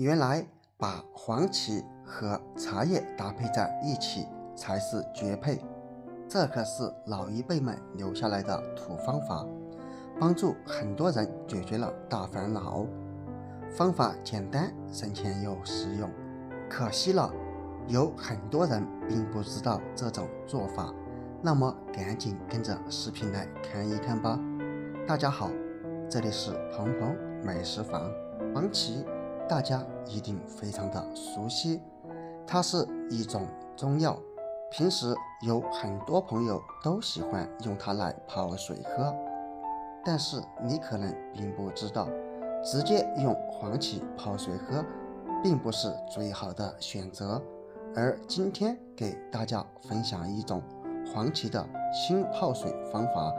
原来把黄芪和茶叶搭配在一起才是绝配，这可是老一辈们留下来的土方法，帮助很多人解决了大烦恼。方法简单，省钱又实用，可惜了，有很多人并不知道这种做法，那么赶紧跟着视频来看一看吧。大家好，这里是鹏鹏美食坊。黄芪大家一定非常的熟悉，它是一种中药，平时有很多朋友都喜欢用它来泡水喝。但是你可能并不知道，直接用黄芪泡水喝并不是最好的选择，而今天给大家分享一种黄芪的新泡水方法，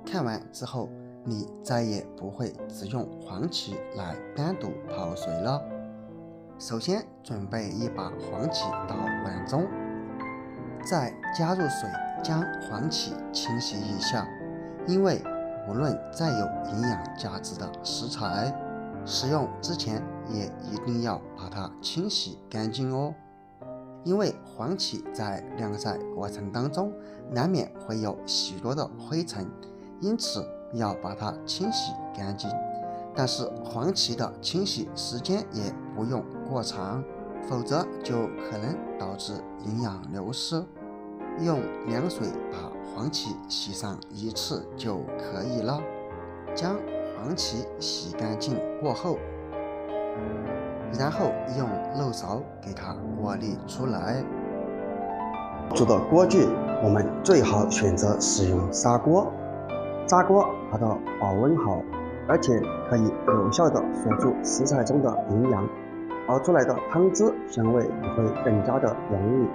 看完之后你再也不会只用黄芪来单独泡水了。首先准备一把黄芪到碗中，再加入水将黄芪清洗一下，因为无论再有营养价值的食材，使用之前也一定要把它清洗干净哦。因为黄芪在晾晒过程当中难免会有许多的灰尘，因此要把它清洗干净。但是黄芪的清洗时间也不用过长，否则就可能导致营养流失。用凉水把黄芪洗上一次就可以了。将黄芪洗干净过后，然后用漏勺给它过滤出来。煮的锅具我们最好选择使用砂锅，砂锅它的保温好，而且可以有效的锁住食材中的营养，熬出来的汤汁香味也会更加的浓郁。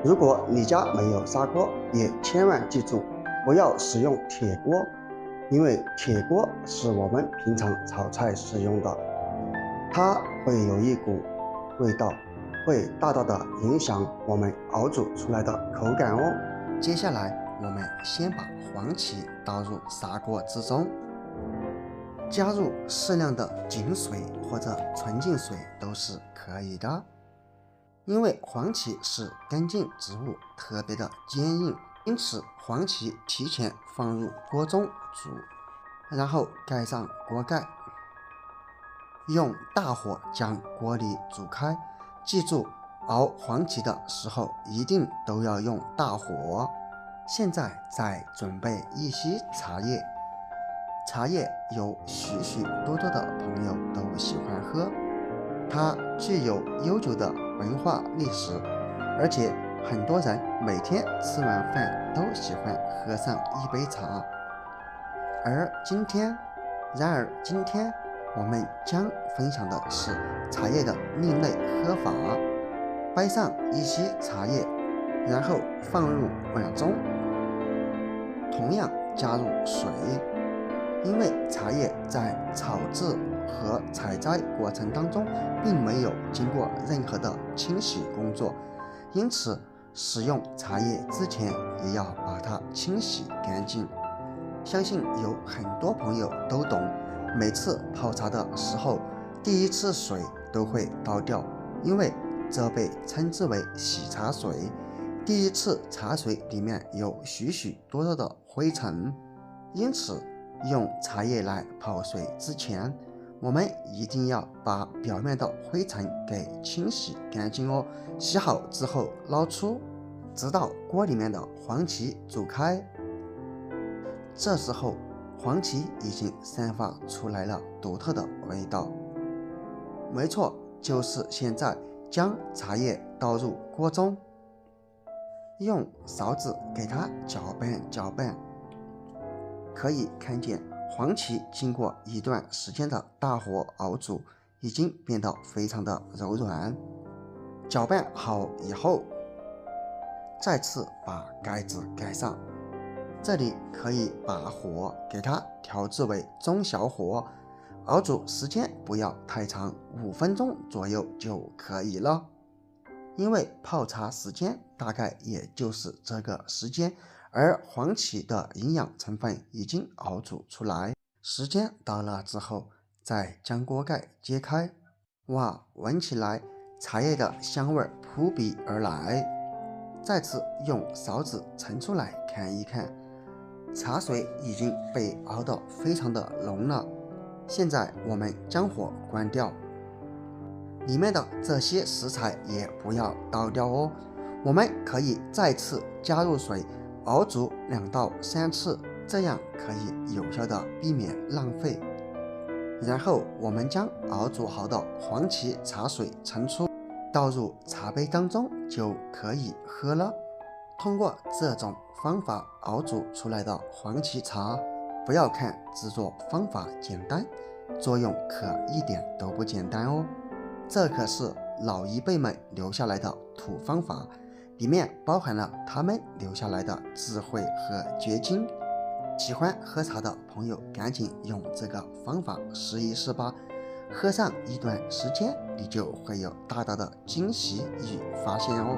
如果你家没有砂锅，也千万记住不要使用铁锅，因为铁锅是我们平常炒菜使用的，它会有一股味道，会大大的影响我们熬煮出来的口感哦。接下来我们先把黄芪倒入砂锅之中，加入适量的井水或者纯净水都是可以的。因为黄芪是根茎植物，特别的坚硬，因此黄芪提前放入锅中煮，然后盖上锅盖，用大火将锅里煮开。记住，熬黄芪的时候一定都要用大火。现在再准备一些茶叶，茶叶有许许多多的朋友都喜欢喝，它具有悠久的文化历史，而且很多人每天吃完饭都喜欢喝上一杯茶。然而今天我们将分享的是茶叶的另类喝法。掰上一些茶叶，然后放入碗中，同样加入水。因为茶叶在炒制和采摘过程当中并没有经过任何的清洗工作，因此使用茶叶之前也要把它清洗干净。相信有很多朋友都懂，每次泡茶的时候第一次水都会倒掉，因为这被称之为洗茶水。第一次茶水里面有许许多多的灰尘，因此用茶叶来泡水之前，我们一定要把表面的灰尘给清洗干净哦。洗好之后捞出，直到锅里面的黄芪煮开。这时候黄芪已经散发出来了独特的味道。没错，就是现在。将茶叶倒入锅中，用勺子给它搅拌，可以看见黄芪经过一段时间的大火熬煮，已经变得非常的柔软。搅拌好以后，再次把盖子盖上，这里可以把火给它调至为中小火，熬煮时间不要太长，5分钟左右就可以了。因为泡茶时间大概也就是这个时间，而黄芪的营养成分已经熬煮出来。时间到了之后，再将锅盖揭开，哇，闻起来茶叶的香味扑鼻而来。再次用勺子盛出来看一看，茶水已经被熬得非常的浓了。现在我们将火关掉，里面的这些食材也不要倒掉哦，我们可以再次加入水熬煮2到3次，这样可以有效的避免浪费。然后我们将熬煮好的黄芪茶水盛出，倒入茶杯当中就可以喝了。通过这种方法熬煮出来的黄芪茶，不要看制作方法简单，作用可一点都不简单哦。这可是老一辈们留下来的土方法，里面包含了他们留下来的智慧和结晶。喜欢喝茶的朋友赶紧用这个方法试一试吧，喝上一段时间你就会有大大的惊喜与发现哦。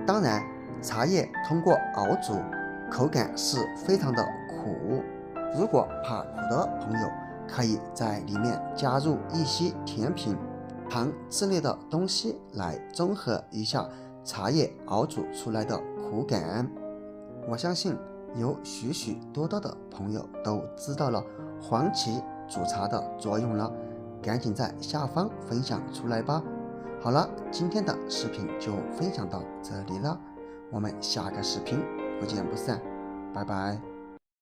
当然，茶叶通过熬煮口感是非常的苦，如果怕苦的朋友可以在里面加入一些甜品、糖之类的东西来中和一下茶叶熬煮出来的苦感。我相信有许许多多的朋友都知道了黄芪煮茶的作用了，赶紧在下方分享出来吧。好了，今天的视频就分享到这里了，我们下个视频不见不散，拜拜。